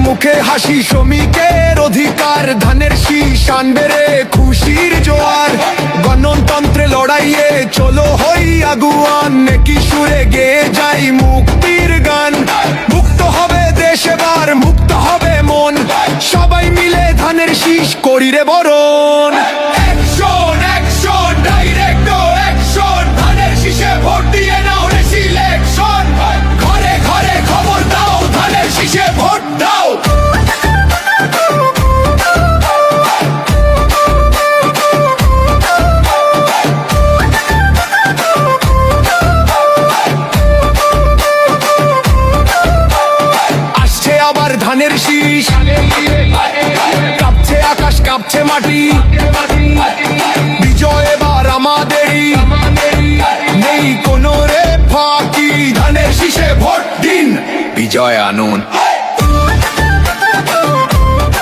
মুখে হাসি, শ্রমিকের অধিকার, ধানের শীষ আনবে রে খুশির জোয়ার। গণতন্ত্রে লড়াইয়ে চলো হই আগুয়ান, নেকি সুরে গেয়ে যাই মুক্তির গান। মুক্ত হবে দেশ এবার, মুক্ত হবে মন, সবাই মিলে ধানের শীষ করি রে বরণ। অ্যাকশন অ্যাকশন ডাইরেক্ট অ্যাকশন, ধানের শীষে ভোট দিয়ে নাও রে সিলেকশন। ঘরে ঘরে খবর দাও, ধানের শীষে ভোট দাও। আসছে আবার ধানের শীষ, কাঁপছে আকাশ কাঁপছে মাটি, বিজয় এবার আমাদেরই, নেই কোনো রে ফাঁকি। ধানের শীষে ভোট দিন, বিজয় আনুন।